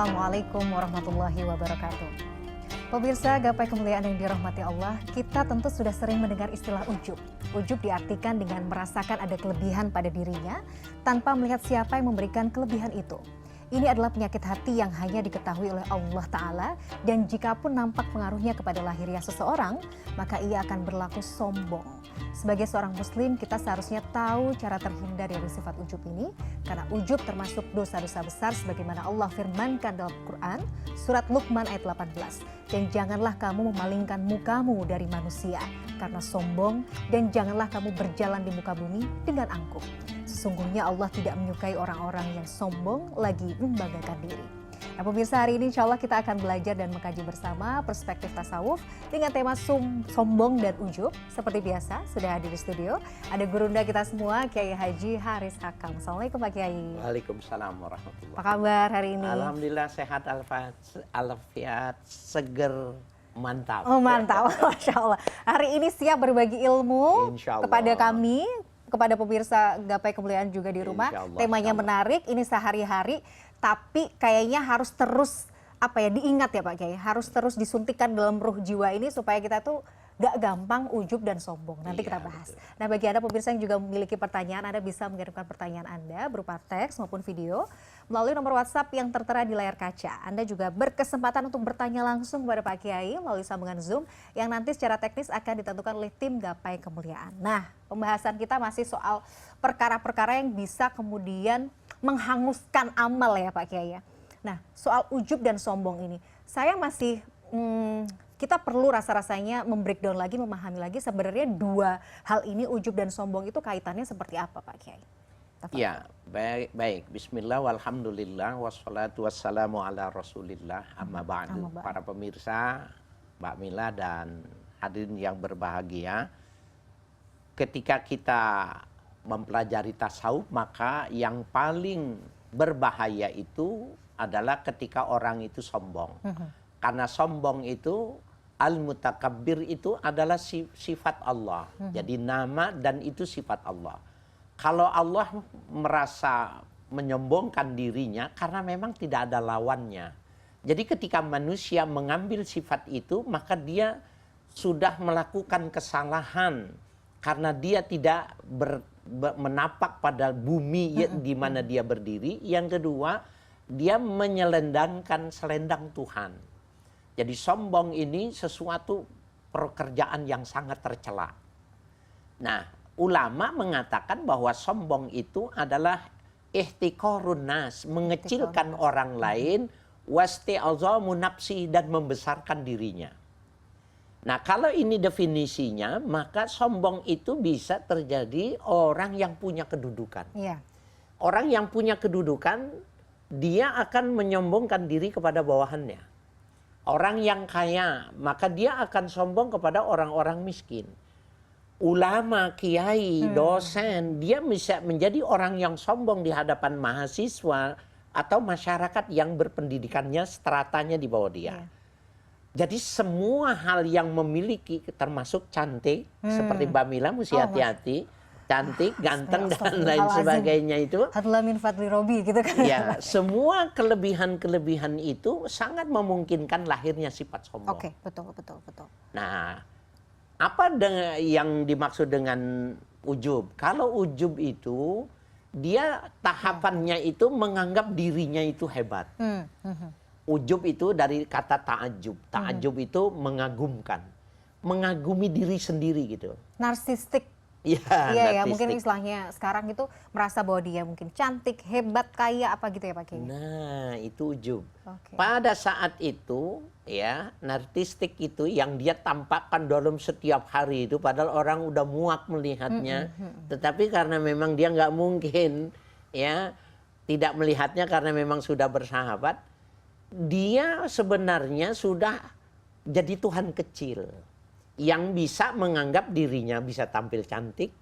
Assalamualaikum warahmatullahi wabarakatuh. Pemirsa gapai kemuliaan yang dirahmati Allah, kita tentu sudah sering mendengar istilah ujub. Ujub diartikan dengan merasakan ada kelebihan pada dirinya tanpa melihat siapa yang memberikan kelebihan itu. Ini adalah penyakit hati yang hanya diketahui oleh Allah Ta'ala, dan jikapun nampak pengaruhnya kepada lahiriah seseorang, maka ia akan berlaku sombong. Sebagai seorang muslim, kita seharusnya tahu cara terhindar dari sifat ujub ini, karena ujub termasuk dosa-dosa besar sebagaimana Allah firmankan dalam Quran, surat Luqman ayat 18. Dan janganlah kamu memalingkan mukamu dari manusia karena sombong, dan janganlah kamu berjalan di muka bumi dengan angkuh. Sesungguhnya Allah tidak menyukai orang-orang yang sombong lagi membanggakan diri. Nah pemirsa, hari ini insya Allah kita akan belajar dan mengkaji bersama perspektif tasawuf dengan tema sombong dan ujub. Seperti biasa sudah hadir di studio ada gurunda kita semua, Kiai Haji Haris Hakam. Assalamualaikum Pak Kiai. Waalaikumsalam warahmatullahi wabarakatuh. Apa kabar hari ini? Alhamdulillah sehat alfiat, seger, mantap. Oh mantap, Masya Allah. Hari ini siap berbagi ilmu kepada kami, kepada pemirsa gapai kemuliaan juga di rumah. Temanya menarik, ini sehari-hari, tapi kayaknya harus terus diingat ya Pak Kiai, harus terus disuntikan dalam ruh jiwa ini supaya kita tuh gak gampang ujub dan sombong. Nanti kita bahas. Betul. Nah bagi Anda pemirsa yang juga memiliki pertanyaan, Anda bisa mengirimkan pertanyaan Anda berupa teks maupun video melalui nomor WhatsApp yang tertera di layar kaca. Anda juga berkesempatan untuk bertanya langsung kepada Pak Kiai melalui sambungan Zoom yang nanti secara teknis akan ditentukan oleh tim gapai kemuliaan. Nah pembahasan kita masih soal perkara-perkara yang bisa kemudian menghanguskan amal ya Pak Kiai ya. Nah soal ujub dan sombong ini saya masih kita perlu rasa-rasanya membreakdown lagi, memahami lagi sebenarnya dua hal ini, ujub dan sombong itu kaitannya seperti apa Pak Kiai? Ya baik. Bismillah walhamdulillah wassalatu wassalamu ala rasulillah amma ba'du. Para pemirsa Mbak Mila dan hadirin yang berbahagia, ketika kita mempelajari tasawuf, maka yang paling berbahaya itu adalah ketika orang itu sombong. Karena sombong itu, al-mutakabbir itu adalah sifat Allah. Jadi nama dan itu sifat Allah. Kalau Allah merasa menyombongkan dirinya karena memang tidak ada lawannya. Jadi ketika manusia mengambil sifat itu, maka dia sudah melakukan kesalahan. Karena dia tidak menapak pada bumi di mana dia berdiri. Yang kedua, dia menyelendangkan selendang Tuhan. Jadi sombong ini sesuatu pekerjaan yang sangat tercela. Nah, ulama mengatakan bahwa sombong itu adalah ihtiqarun nas, mengecilkan orang lain, wasti'azamu nafsi, dan membesarkan dirinya. Nah, kalau ini definisinya, maka sombong itu bisa terjadi orang yang punya kedudukan. Yeah. Orang yang punya kedudukan, dia akan menyombongkan diri kepada bawahannya. Orang yang kaya, maka dia akan sombong kepada orang-orang miskin. Ulama, kiai, dosen, dia bisa menjadi orang yang sombong di hadapan mahasiswa atau masyarakat yang berpendidikannya, stratanya di bawah dia. Yeah. Jadi semua hal yang memiliki, termasuk cantik, seperti Mbak Mila mesti hati-hati, cantik, ganteng, dan lain sebagainya itu. Hadla min fadli robi gitu kan. Ya, semua kelebihan-kelebihan itu sangat memungkinkan lahirnya sifat sombong. Oke, betul. Nah, apa yang dimaksud dengan ujub? Kalau ujub itu, dia tahapannya itu menganggap dirinya itu hebat. Ujub itu dari kata ta'ajub. Ta'ajub itu mengagumkan. Mengagumi diri sendiri gitu. Narsistik. Iya, mungkin istilahnya sekarang itu merasa bahwa dia mungkin cantik, hebat, kaya, apa gitu ya Pak Kiai. Nah, itu ujub. Pada saat itu, ya, narsistik itu yang dia tampakkan dalam setiap hari itu, padahal orang udah muak melihatnya. Tetapi karena memang dia nggak mungkin, ya, tidak melihatnya karena memang sudah bersahabat, dia sebenarnya sudah jadi Tuhan kecil. Yang bisa menganggap dirinya bisa tampil cantik,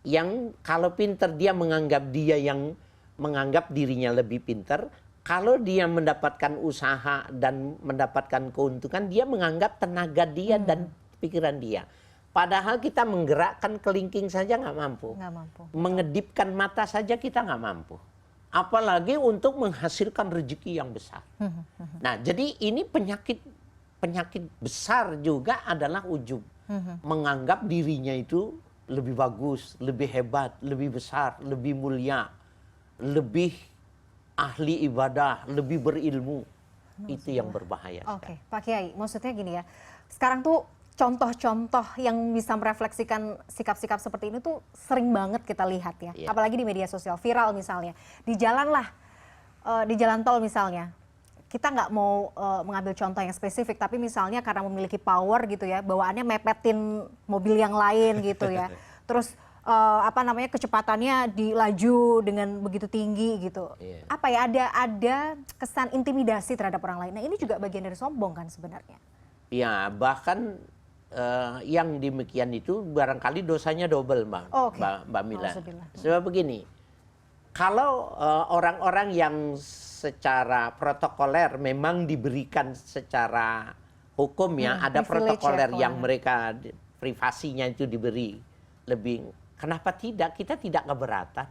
yang kalau pinter dia menganggap dia yang menganggap dirinya lebih pinter, kalau dia mendapatkan usaha dan mendapatkan keuntungan, dia menganggap tenaga dia dan pikiran dia. Padahal kita menggerakkan kelingking saja nggak mampu. Mengedipkan mata saja kita nggak mampu. apalagi untuk menghasilkan rezeki yang besar. Nah, jadi ini penyakit besar juga adalah ujub. Menganggap dirinya itu lebih bagus, lebih hebat, lebih besar, lebih mulia, lebih ahli ibadah, lebih berilmu. Itu yang berbahaya. Oke, Pak Kiai, maksudnya gini ya. Sekarang tuh contoh-contoh yang bisa merefleksikan sikap-sikap seperti ini tuh sering banget kita lihat ya. Iya. Apalagi di media sosial, viral misalnya. Di jalan lah, di jalan tol misalnya. Kita nggak mau mengambil contoh yang spesifik, tapi misalnya karena memiliki power gitu ya, bawaannya mepetin mobil yang lain gitu ya. Terus kecepatannya dilaju dengan begitu tinggi gitu. Iya. Apa ya, ada kesan intimidasi terhadap orang lain. Nah, ini juga bagian dari sombong kan sebenarnya. Ya, bahkan yang demikian itu barangkali dosanya double, Mbak Mila. Sebab begini, kalau orang-orang yang secara protokoler memang diberikan secara hukum ya, ada protokoler yang mereka privasinya itu diberi lebih. Kenapa tidak? Kita tidak keberatan.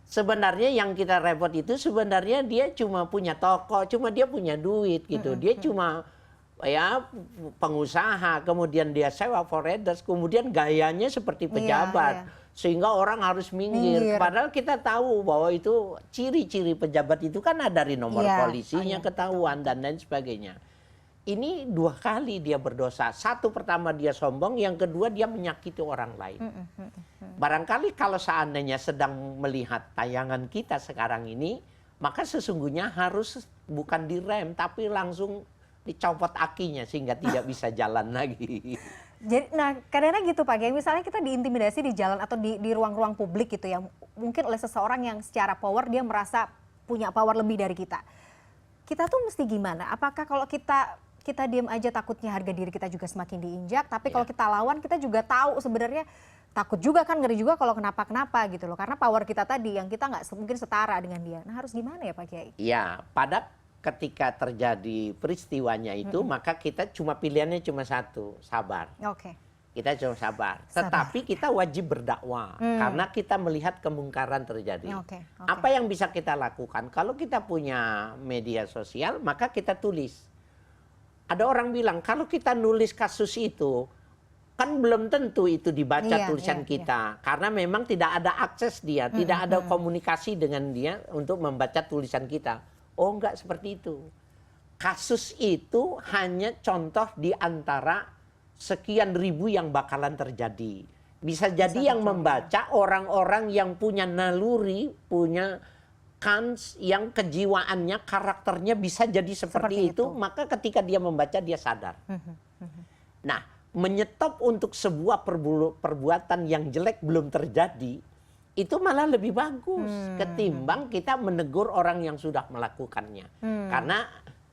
Sebenarnya yang kita repot itu sebenarnya dia cuma punya toko, cuma dia punya duit gitu. Dia cuma ya pengusaha, kemudian dia sewa foreigners, kemudian gayanya seperti pejabat. Sehingga orang harus minggir. Padahal kita tahu bahwa itu ciri-ciri pejabat itu kan ada dari nomor polisinya ketahuan dan lain sebagainya. Ini 2 kali dia berdosa. Satu, pertama dia sombong, yang kedua dia menyakiti orang lain. Barangkali kalau seandainya sedang melihat tayangan kita sekarang ini, maka sesungguhnya harus bukan direm, tapi langsung dicopot akinya sehingga tidak bisa jalan lagi. Jadi, nah kadang-kadang gitu Pak Kiai, misalnya kita diintimidasi di jalan atau di ruang-ruang publik gitu ya, mungkin oleh seseorang yang secara power dia merasa punya power lebih dari kita. Kita tuh mesti gimana? Apakah kalau kita diam aja takutnya harga diri kita juga semakin diinjak, tapi kalau kita lawan kita juga tahu sebenarnya takut juga kan, ngeri juga kalau kenapa-kenapa gitu loh, karena power kita tadi yang kita nggak mungkin setara dengan dia. Nah, harus gimana ya Pak Kiai? Ya, ketika terjadi peristiwanya itu, maka kita pilihannya cuma satu, sabar. Kita cuma sabar. Tetapi kita wajib berdakwah karena kita melihat kemungkaran terjadi. Apa yang bisa kita lakukan? Kalau kita punya media sosial, maka kita tulis. Ada orang bilang, kalau kita nulis kasus itu, kan belum tentu itu dibaca tulisan kita. Karena memang tidak ada akses dia, tidak ada komunikasi dengan dia untuk membaca tulisan kita. Oh, enggak seperti itu. Kasus itu hanya contoh di antara sekian ribu yang bakalan terjadi. Bisa jadi yang membaca orang-orang yang punya naluri, punya kans, yang kejiwaannya, karakternya bisa jadi seperti itu. Maka ketika dia membaca, dia sadar. Nah, menyetop untuk sebuah perbuatan yang jelek belum terjadi, itu malah lebih bagus ketimbang kita menegur orang yang sudah melakukannya. Karena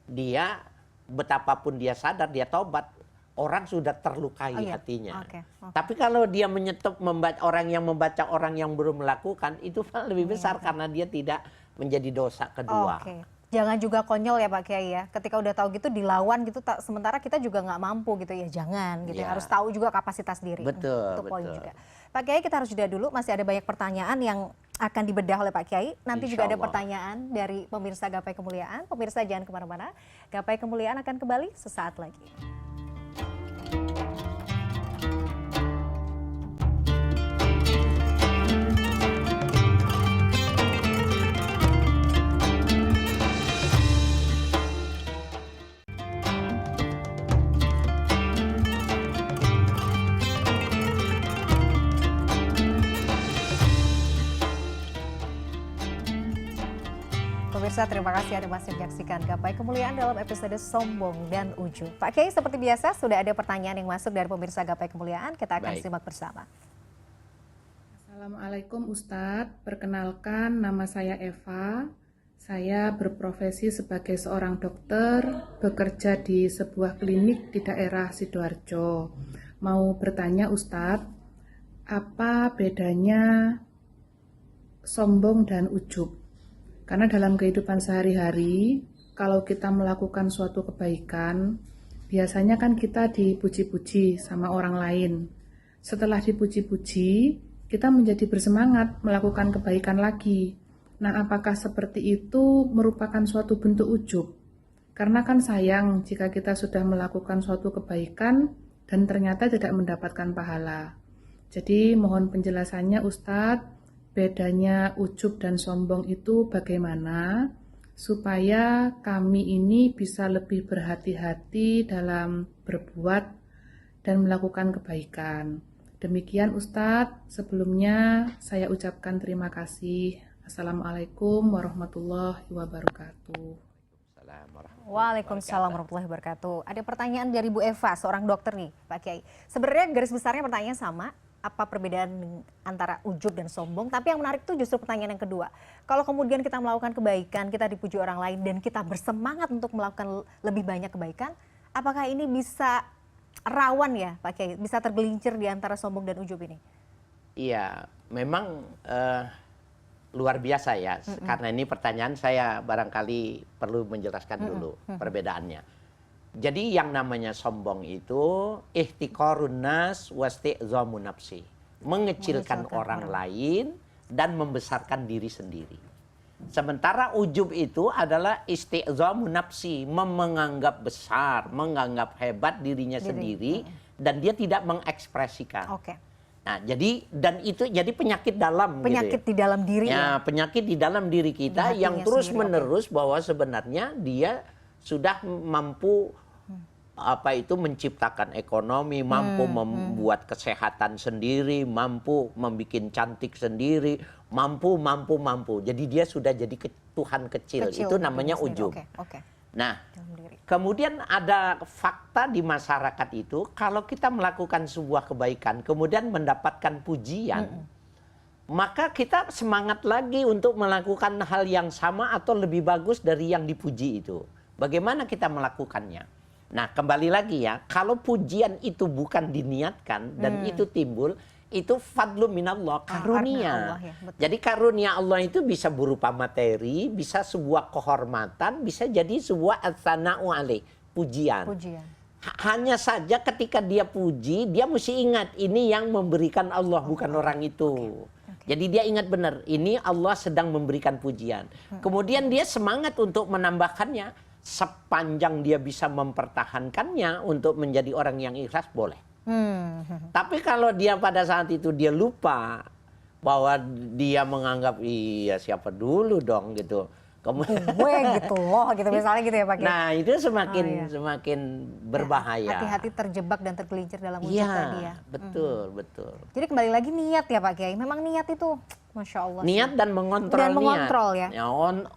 dia, betapapun dia sadar, dia tobat, orang sudah terlukai hatinya. Tapi kalau dia menyetop orang yang membaca orang yang belum melakukan, itu malah lebih besar karena dia tidak menjadi dosa kedua. Jangan juga konyol ya Pak Kiai ya, ketika udah tahu gitu dilawan gitu, sementara kita juga nggak mampu gitu ya, jangan gitu ya. Harus tahu juga kapasitas diri. Betul, itu poin juga. Pak Kiai, kita harus jeda dulu, masih ada banyak pertanyaan yang akan dibedah oleh Pak Kiai. Nanti juga ada pertanyaan dari pemirsa Gapai Kemuliaan. Pemirsa jangan kemana-mana, Gapai Kemuliaan akan kembali sesaat lagi. Pemirsa, terima kasih Anda masih menyaksikan Gapai Kemuliaan dalam episode Sombong dan Ujub. Pak Kiai, seperti biasa sudah ada pertanyaan yang masuk dari pemirsa Gapai Kemuliaan. Kita akan simak bersama. Assalamualaikum Ustadz, perkenalkan nama saya Eva. Saya berprofesi sebagai seorang dokter, bekerja di sebuah klinik di daerah Sidoarjo. Mau bertanya Ustadz, apa bedanya sombong dan ujub? Karena dalam kehidupan sehari-hari, kalau kita melakukan suatu kebaikan, biasanya kan kita dipuji-puji sama orang lain. Setelah dipuji-puji, kita menjadi bersemangat melakukan kebaikan lagi. Nah, apakah seperti itu merupakan suatu bentuk ujub? Karena kan sayang jika kita sudah melakukan suatu kebaikan dan ternyata tidak mendapatkan pahala. Jadi mohon penjelasannya Ustadz, bedanya ujub dan sombong itu bagaimana supaya kami ini bisa lebih berhati-hati dalam berbuat dan melakukan kebaikan. Demikian Ustadz, sebelumnya saya ucapkan terima kasih. Assalamualaikum warahmatullahi wabarakatuh. Waalaikumsalam warahmatullahi wabarakatuh. Ada pertanyaan dari Bu Eva, seorang dokter nih Pak Kiai. Sebenarnya garis besarnya pertanyaan sama, apa perbedaan antara ujub dan sombong? Tapi yang menarik tuh justru pertanyaan yang kedua. Kalau kemudian kita melakukan kebaikan, kita dipuji orang lain, dan kita bersemangat untuk melakukan lebih banyak kebaikan, apakah ini bisa rawan ya Pak Kiai? Bisa tergelincir di antara sombong dan ujub ini? Iya, memang luar biasa ya. Karena ini pertanyaan saya barangkali perlu menjelaskan dulu perbedaannya. Jadi yang namanya sombong itu ihtiqarun nas wasti'zamun nafsi. Mengecilkan orang lain dan membesarkan diri sendiri. Sementara ujub itu adalah isti'zamun nafsi, menganggap besar, menganggap hebat dirinya sendiri dan dia tidak mengekspresikan. Nah, dan itu jadi penyakit dalam penyakit gitu ya. Di dalam diri ya. Penyakit di dalam diri kita yang terus-menerus bahwa sebenarnya dia sudah mampu menciptakan ekonomi, mampu membuat kesehatan sendiri, mampu membuat cantik sendiri, mampu. Jadi dia sudah jadi Tuhan kecil. Itu namanya ujub. Nah, kemudian ada fakta di masyarakat itu, kalau kita melakukan sebuah kebaikan, kemudian mendapatkan pujian, maka kita semangat lagi untuk melakukan hal yang sama atau lebih bagus dari yang dipuji itu. Bagaimana kita melakukannya? Nah, kembali lagi ya, kalau pujian itu bukan diniatkan dan itu timbul, itu fadlu minallah, karunia. Jadi karunia Allah itu bisa berupa materi, bisa sebuah kehormatan, bisa jadi sebuah atsana'u alaih, pujian. Hanya saja ketika dia puji, dia mesti ingat ini yang memberikan Allah, bukan orang itu. Jadi dia ingat benar, ini Allah sedang memberikan pujian. Kemudian dia semangat untuk menambahkannya, sepanjang dia bisa mempertahankannya untuk menjadi orang yang ikhlas, boleh. Tapi kalau dia pada saat itu dia lupa bahwa dia menganggap iya siapa dulu dong gitu. Kemudian gue gitu loh gitu misalnya gitu ya Pak. Nah, itu semakin berbahaya. Hati-hati terjebak dan tergelincir dalam ujub tadi ya. Betul. Jadi kembali lagi niat ya Pak Kiai. Memang niat itu Masya Allah. Niat dan mengontrol ya.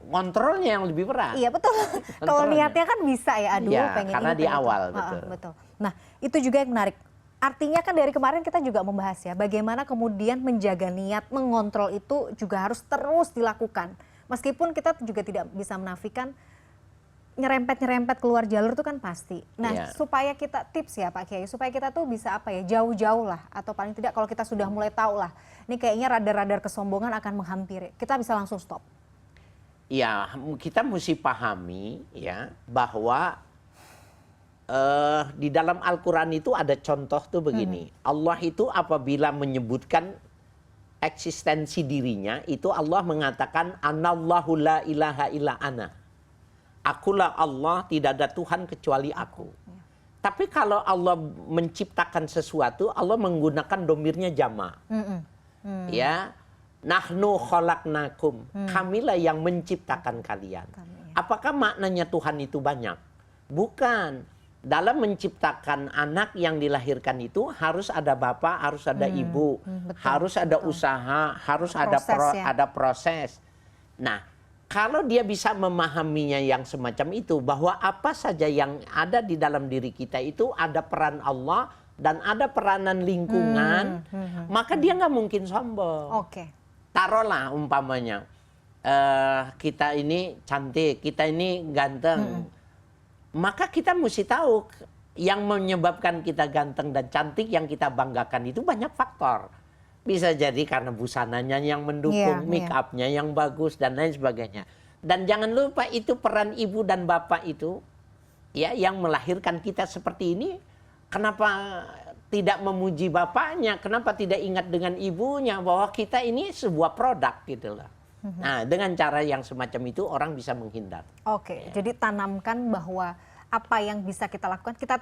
Kontrolnya yang lebih berat. Iya betul. Kalau niatnya kan bisa ya, aduh pengen karena ini. Di awal betul. Nah, itu juga yang menarik. Artinya kan dari kemarin kita juga membahas ya, bagaimana kemudian menjaga niat, mengontrol itu juga harus terus dilakukan. Meskipun kita juga tidak bisa menafikan nyerempet keluar jalur itu kan pasti. Nah, supaya kita tips ya Pak Kiai, supaya kita tuh bisa jauh-jauh lah, atau paling tidak kalau kita sudah mulai tahu lah, ini kayaknya radar-radar kesombongan akan menghampiri, kita bisa langsung stop. Ya, kita mesti pahami ya bahwa di dalam Al-Quran itu ada contoh tuh begini. Allah itu apabila menyebutkan eksistensi dirinya, itu Allah mengatakan Anallahu la ilaha illa ana. Akulah Allah, tidak ada Tuhan kecuali aku. Tapi kalau Allah menciptakan sesuatu, Allah menggunakan domirnya jama. Ya, nahnu khalaqnakum. Kamilah yang menciptakan kalian. Apakah maknanya Tuhan itu banyak? Bukan. Dalam menciptakan anak yang dilahirkan itu harus ada bapak, harus ada ibu, harus ada usaha, harus ada proses. Nah, kalau dia bisa memahaminya yang semacam itu, bahwa apa saja yang ada di dalam diri kita itu ada peran Allah dan ada peranan lingkungan, maka dia nggak mungkin sombong. Taruhlah umpamanya, kita ini cantik, kita ini ganteng. Maka kita mesti tahu yang menyebabkan kita ganteng dan cantik yang kita banggakan itu banyak faktor. Bisa jadi karena busananya yang mendukung, make up-nya yang bagus dan lain sebagainya. Dan jangan lupa itu peran ibu dan bapak itu ya yang melahirkan kita seperti ini. Kenapa tidak memuji bapaknya? Kenapa tidak ingat dengan ibunya bahwa kita ini sebuah produk gitu loh. Nah, dengan cara yang semacam itu orang bisa menghindar. Oke, jadi tanamkan bahwa apa yang bisa kita lakukan, kita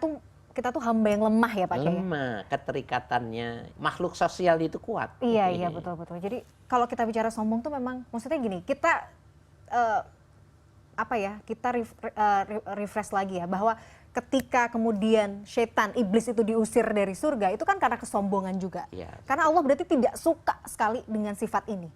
tuh hamba yang lemah ya Pak Kiai. Lemah, keterikatannya, makhluk sosial itu kuat. Iya, iya betul. Jadi kalau kita bicara sombong tuh memang maksudnya gini, kita kita refresh lagi ya, bahwa ketika kemudian setan, iblis itu diusir dari surga, itu kan karena kesombongan juga. Iya. Karena Allah berarti tidak suka sekali dengan sifat ini.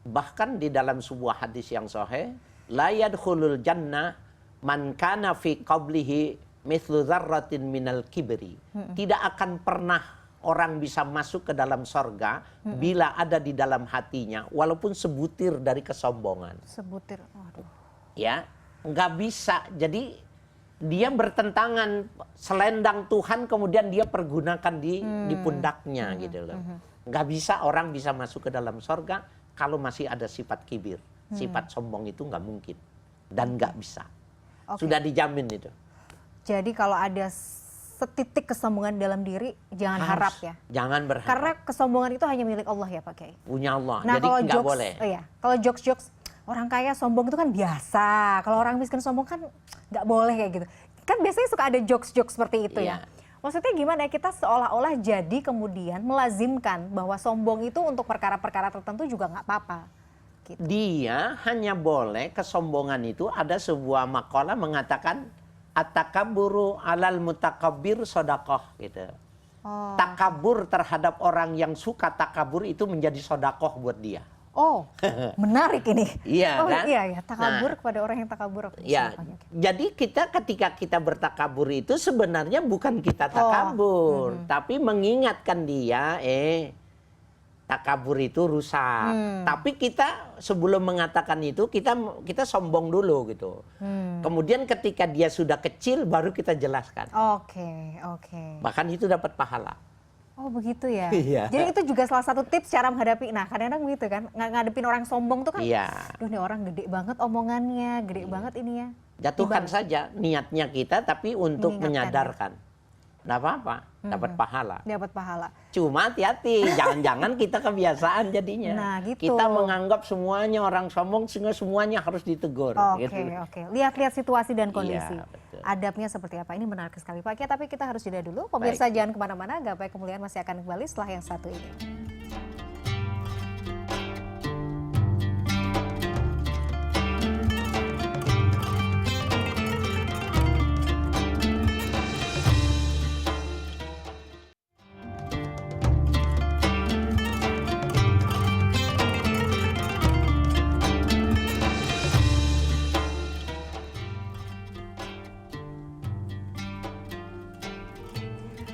Bahkan di dalam sebuah hadis yang sahih, la yadkhulul jannah man kana fi qablihi mithlu dzarratin minal kibri. Tidak akan pernah orang bisa masuk ke dalam sorga bila ada di dalam hatinya walaupun sebutir dari kesombongan. Sebutir, waduh. Ya, nggak bisa. Jadi dia bertentangan, selendang Tuhan kemudian dia pergunakan di pundaknya gitu loh. Nggak bisa orang bisa masuk ke dalam sorga kalau masih ada sifat kibir, sifat sombong itu nggak mungkin dan nggak bisa. Sudah dijamin itu. Jadi kalau ada setitik kesombongan dalam diri, jangan harap ya. Jangan berharap. Karena kesombongan itu hanya milik Allah ya Pak Kiai. Punya Allah. Nah, jadi nggak boleh. Kalau jokes orang kaya sombong itu kan biasa. Kalau orang miskin sombong kan nggak boleh kayak gitu. Kan biasanya suka ada jokes seperti itu ya. Maksudnya gimana ya, kita seolah-olah jadi kemudian melazimkan bahwa sombong itu untuk perkara-perkara tertentu juga nggak apa-apa. Gitu. Dia hanya boleh, kesombongan itu ada sebuah makalah mengatakan at-takabburu alal mutakabbir sodakoh gitu. Takabur terhadap orang yang suka takabur itu menjadi sodakoh buat dia. Oh, menarik ini. Iya, kan? Iya, takabur kepada orang yang takabur. Ya, jadi ketika kita bertakabur itu sebenarnya bukan kita takabur, tapi mengingatkan dia, takabur itu rusak. Tapi kita sebelum mengatakan itu kita sombong dulu gitu. Kemudian ketika dia sudah kecil baru kita jelaskan. Oke. Bahkan itu dapat pahala. Oh begitu ya. Iya. Jadi itu juga salah satu tips cara menghadapi. Nah kadang-kadang gitu kan, ngadepin orang sombong tuh kan. Iya. Duh nih orang gede banget omongannya, gede banget ini ya. Jatuhkan saja niatnya kita tapi untuk menyadarkan. Nggak apa-apa, dapat pahala. Dapat pahala. Cuma hati-hati, jangan-jangan kita kebiasaan jadinya. Nah, gitu. Kita menganggap semuanya orang sombong sehingga semuanya harus ditegur. Oke. Lihat-lihat situasi dan kondisi. Iya, betul. Adabnya seperti apa, ini menarik sekali Pak Kiai, tapi kita harus jeda dulu. Pemirsa jangan kemana-mana, Gapai Kemuliaan masih akan kembali setelah yang satu ini.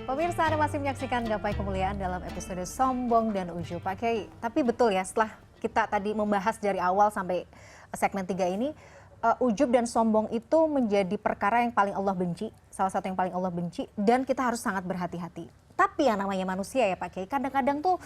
Pemirsa, Anda masih menyaksikan Gapai Kemuliaan dalam episode Sombong dan Ujub. Pak Kiai, tapi betul ya, setelah kita tadi membahas dari awal sampai segmen 3 ini, ujub dan sombong itu menjadi perkara yang paling Allah benci, salah satu yang paling Allah benci, dan kita harus sangat berhati-hati. Tapi yang namanya manusia ya Pak Kiai, kadang-kadang tuh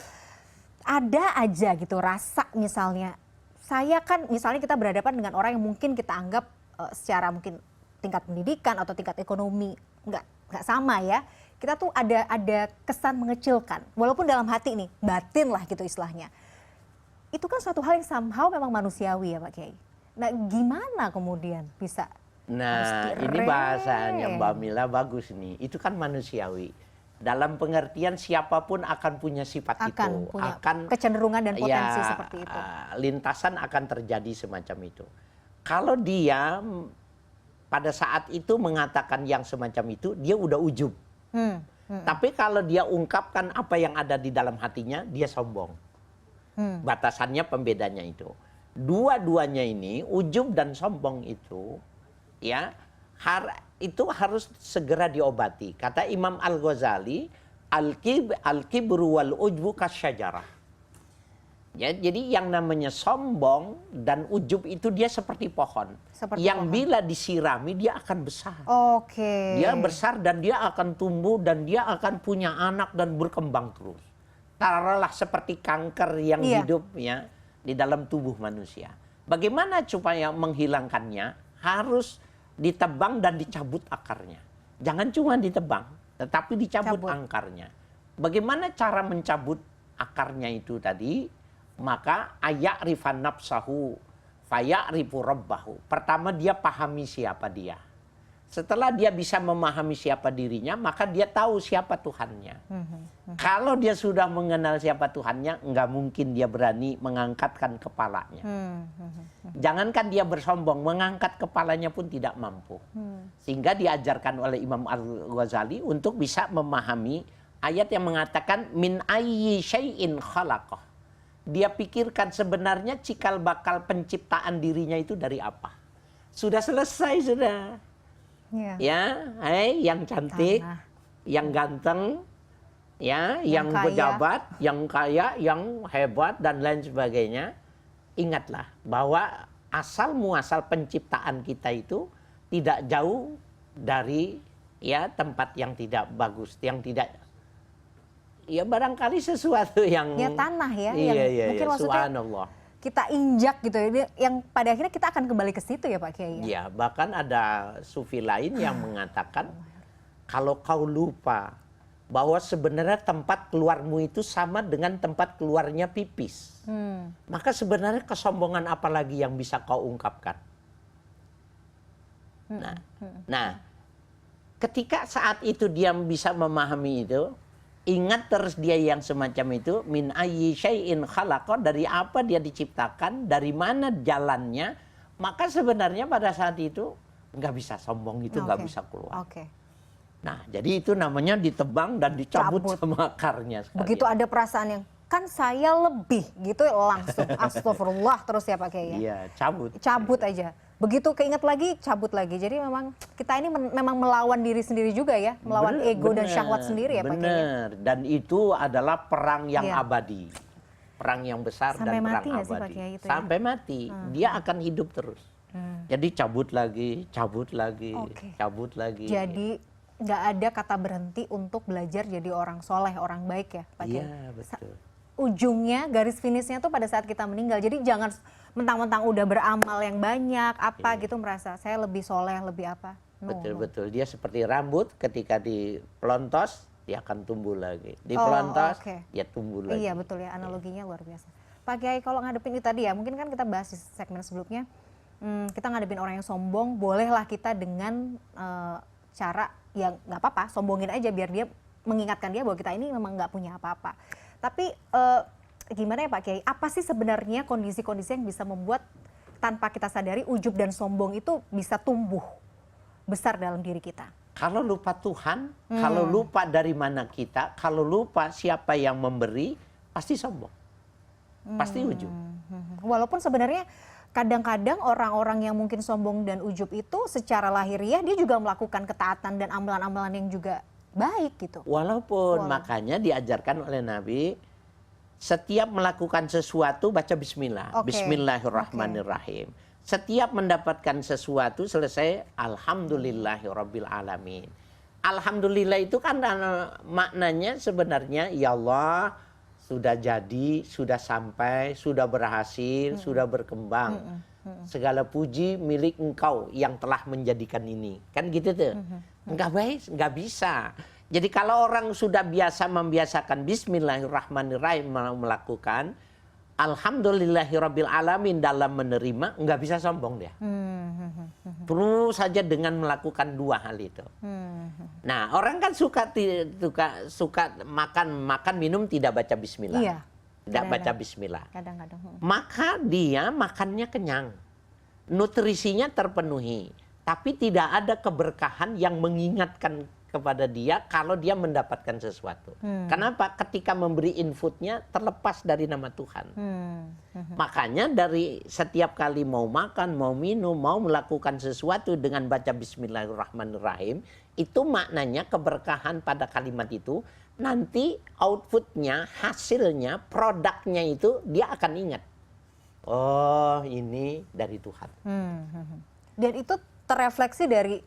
ada aja gitu rasa, misalnya saya kan, misalnya kita berhadapan dengan orang yang mungkin kita anggap secara mungkin tingkat pendidikan atau tingkat ekonomi nggak sama ya. Kita tuh ada kesan mengecilkan, walaupun dalam hati nih, batin lah gitu istilahnya. Itu kan suatu hal yang somehow memang manusiawi ya Pak Kiai. Nah gimana kemudian bisa? Nah ini bahasanya Mbak Mila bagus nih, itu kan manusiawi. Dalam pengertian siapapun akan punya sifat itu. Punya akan kecenderungan dan potensi seperti itu. Lintasan akan terjadi semacam itu. Kalau dia pada saat itu mengatakan yang semacam itu, dia udah ujub. Tapi kalau dia ungkapkan apa yang ada di dalam hatinya, dia sombong. Batasannya pembedanya itu. Dua-duanya ini, ujub dan sombong itu, ya itu harus segera diobati. Kata Imam Al-Ghazali, al-kibru wal ujbu kasyajarah. Ya, jadi yang namanya sombong dan ujub itu dia seperti pohon. Yang bila disirami dia akan besar. Dia besar dan dia akan tumbuh dan dia akan punya anak dan berkembang terus. Taruhlah seperti kanker yang hidup ya di dalam tubuh manusia. Bagaimana supaya menghilangkannya? Harus ditebang dan dicabut akarnya. Jangan cuma ditebang, tetapi dicabut akarnya. Bagaimana cara mencabut akarnya itu tadi? maka aya'rifan nafsahu faya'rifu rabbahu. Pertama dia pahami siapa dia. Setelah dia bisa memahami siapa dirinya, maka dia tahu siapa Tuhannya. Kalau dia sudah mengenal siapa Tuhannya, nggak mungkin dia berani mengangkatkan kepalanya. Jangankan dia bersombong, mengangkat kepalanya pun tidak mampu. Sehingga diajarkan oleh Imam Al-Ghazali untuk bisa memahami ayat yang mengatakan min ayyi syai'in khalaqah. Dia pikirkan sebenarnya cikal bakal penciptaan dirinya itu dari apa. Sudah selesai sudah. Ya, yang cantik, yang ganteng, ya, yang pejabat, yang kaya, yang hebat dan lain sebagainya. Ingatlah bahwa asal muasal penciptaan kita itu tidak jauh dari ya tempat yang tidak bagus, yang tidak ya barangkali sesuatu yang ya tanah ya, iya, mungkin maksudnya subhanallah. Kita injak gitu ya, yang pada akhirnya kita akan kembali ke situ ya Pak Kiai. Ya, bahkan ada sufi lain yang mengatakan kalau kau lupa bahwa sebenarnya tempat keluarmu itu sama dengan tempat keluarnya pipis, maka sebenarnya kesombongan apa lagi yang bisa kau ungkapkan? Nah, ketika saat itu dia bisa memahami itu, ingat terus dia yang semacam itu, min ayyi syai'in khalaqa, dari apa dia diciptakan, dari mana jalannya, maka sebenarnya pada saat itu nggak bisa sombong itu, nggak bisa keluar. Nah, jadi itu namanya ditebang dan dicabut sama akarnya sekalian. Begitu ada perasaan yang kan saya lebih gitu langsung astagfirullah terus ya Pak Kiai. Iya, cabut. Cabut aja. Begitu keinget lagi, cabut lagi. Jadi memang kita ini memang melawan diri sendiri juga ya, melawan ego dan syahwat sendiri ya Pak Kiai. Benar. Dan itu adalah perang yang abadi, perang yang besar sampai dan perang mati abadi. Sih, Pak Kiai, itu sampai mati, dia akan hidup terus. Jadi cabut lagi, cabut lagi, cabut lagi. Jadi nggak ada kata berhenti untuk belajar jadi orang soleh, orang baik ya Pak Kiai. Iya betul. Ujungnya, garis finishnya tuh pada saat kita meninggal. Jadi jangan mentang-mentang udah beramal yang banyak, apa gitu merasa saya lebih soleh, lebih apa. Betul-betul. Dia seperti rambut ketika dipelontos, dia akan tumbuh lagi. Dipelontos, dia tumbuh lagi. Iya betul ya, analoginya luar biasa. Pak Kiai, kalau ngadepin itu tadi ya, mungkin kan kita bahas di segmen sebelumnya, kita ngadepin orang yang sombong, bolehlah kita dengan cara yang nggak apa-apa, sombongin aja biar dia mengingatkan dia bahwa kita ini memang nggak punya apa-apa. Tapi gimana ya Pak Kiai, apa sih sebenarnya kondisi-kondisi yang bisa membuat tanpa kita sadari ujub dan sombong itu bisa tumbuh besar dalam diri kita? Kalau lupa Tuhan, kalau lupa dari mana kita, kalau lupa siapa yang memberi, pasti sombong. Pasti ujub. Walaupun sebenarnya kadang-kadang orang-orang yang mungkin sombong dan ujub itu secara lahiriah dia juga melakukan ketaatan dan amalan-amalan yang juga baik gitu. Walaupun makanya diajarkan oleh Nabi, setiap melakukan sesuatu baca bismillah. Bismillahirrahmanirrahim. Setiap mendapatkan sesuatu selesai alhamdulillahirabbil alamin. Alhamdulillah itu kan maknanya sebenarnya ya Allah sudah jadi, sudah sampai, sudah berhasil, sudah berkembang. Segala puji milik Engkau yang telah menjadikan ini. Kan gitu tuh. Enggak baik, enggak bisa. Jadi kalau orang sudah biasa membiasakan bismillahirrahmanirrahim melakukan alhamdulillahirabbil alamin dalam menerima, enggak bisa sombong dia. Terus saja dengan melakukan dua hal itu. Nah, orang kan suka makan minum tidak baca bismillah. Iya. Tidak baca bismillah. Kadang-kadang. Maka dia makannya kenyang. Nutrisinya terpenuhi. Tapi tidak ada keberkahan yang mengingatkan kepada dia kalau dia mendapatkan sesuatu. Kenapa? Ketika memberi inputnya terlepas dari nama Tuhan. Makanya dari setiap kali mau makan, mau minum, mau melakukan sesuatu dengan baca bismillahirrahmanirrahim, itu maknanya keberkahan pada kalimat itu, nanti outputnya, hasilnya, produknya itu dia akan ingat. Oh, ini dari Tuhan. Dan itu terrefleksi dari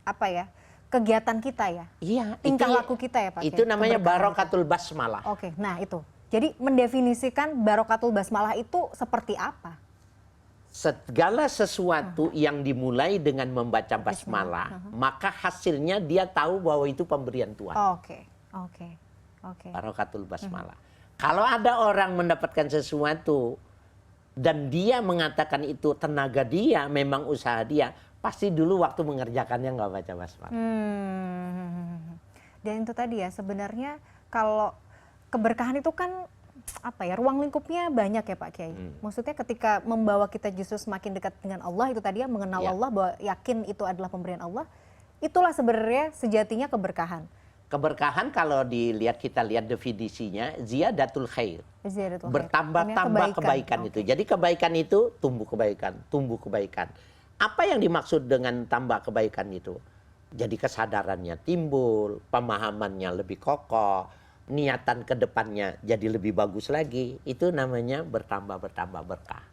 apa ya, kegiatan kita ya, iya, tingkah laku kita ya Pak. Itu namanya barokatul basmalah. Oke, nah itu. Jadi mendefinisikan barokatul basmalah itu seperti apa? Segala sesuatu yang dimulai dengan membaca basmalah, maka hasilnya dia tahu bahwa itu pemberian Tuhan. Oke. Barokatul basmalah. Kalau ada orang mendapatkan sesuatu dan dia mengatakan itu tenaga dia, memang usaha dia, pasti dulu waktu mengerjakannya nggak baca basmalah. Dan itu tadi ya, sebenarnya kalau keberkahan itu kan apa ya, ruang lingkupnya banyak ya Pak Kiai. Maksudnya ketika membawa kita justru semakin dekat dengan Allah, itu tadi ya, mengenal Allah, bahwa yakin itu adalah pemberian Allah, itulah sebenarnya sejatinya keberkahan. Keberkahan kalau kita lihat definisinya, ziyadatul khair. Bertambah-tambah kebaikan itu. Jadi kebaikan itu tumbuh kebaikan. Apa yang dimaksud dengan tambah kebaikan itu? Jadi kesadarannya timbul, pemahamannya lebih kokoh, niatan ke depannya jadi lebih bagus lagi. Itu namanya bertambah berkah.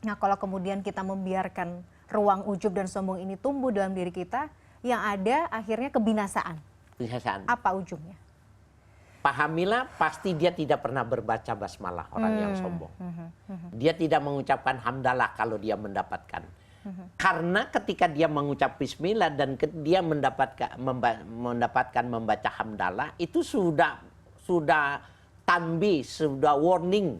Nah, kalau kemudian kita membiarkan ruang ujub dan sombong ini tumbuh dalam diri kita, yang ada akhirnya kebinasaan. Apa ujungnya? Pahamilah, pasti dia tidak pernah berbaca basmalah orang yang sombong. Dia tidak mengucapkan hamdalah kalau dia mendapatkan. Karena ketika dia mengucap bismillah dan dia mendapatkan membaca hamdalah, itu sudah tanbih, sudah warning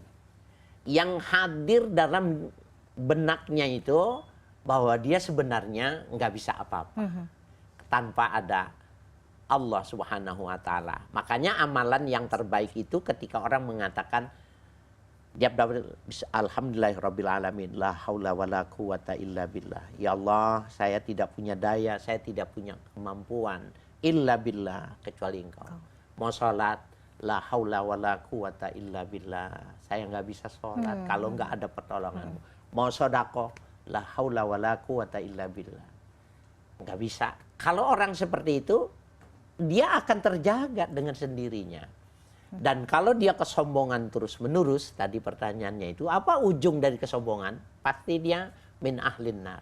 yang hadir dalam benaknya itu, bahwa dia sebenarnya nggak bisa apa-apa tanpa ada Allah Subhanahu wa Ta'ala. Makanya amalan yang terbaik itu ketika orang mengatakan dia alhamdulillahirabbil alamin, la haula wala quwata illa billah. Ya Allah, saya tidak punya daya, saya tidak punya kemampuan illa billah, kecuali Engkau. Mau sholat, la haula wala quwata illa billah. Saya nggak bisa sholat kalau nggak ada pertolonganmu. Mau sedekah, la haula wala quwata illa billah. Nggak bisa. Kalau orang seperti itu, dia akan terjaga dengan sendirinya. Dan kalau dia kesombongan terus-menerus, tadi pertanyaannya itu, apa ujung dari kesombongan? Pasti dia min ahlin nar.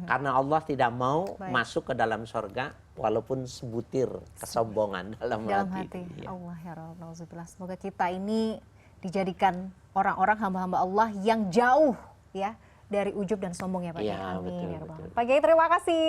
Karena Allah tidak mau masuk ke dalam surga walaupun sebutir kesombongan dalam hati. Ya. Allah ya Rabbal. Semoga kita ini dijadikan orang-orang hamba-hamba Allah yang jauh ya dari ujub dan sombong ya Pak Kiai. Amin ya Rabbal. Pak Kiai, terima kasih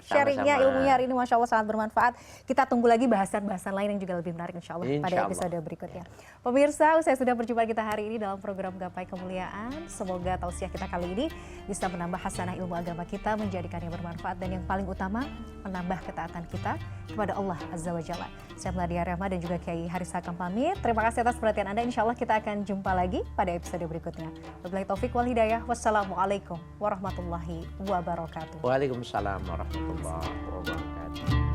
sharingnya, ilmunya hari ini, Masya Allah sangat bermanfaat. Kita tunggu lagi bahasan-bahasan lain yang juga lebih menarik insya Allah pada episode berikutnya. Pemirsa, saya sudah berjumpa kita hari ini dalam program Gapai Kemuliaan. Semoga tausiah kita kali ini bisa menambah hasanah ilmu agama kita, menjadikannya bermanfaat, dan yang paling utama menambah ketaatan kita kepada Allah Azza wa Jalla. Saya Meladia Rahma dan juga Kiai Haris Hakam pamit. Terima kasih atas perhatian Anda. Insya Allah kita akan jumpa lagi pada episode berikutnya. Wabillahi taufiq wal hidayah. Wassalamualaikum warahmatullahi wabarakatuh. Waalaikumsalam warahmatullahi wabarakatuh.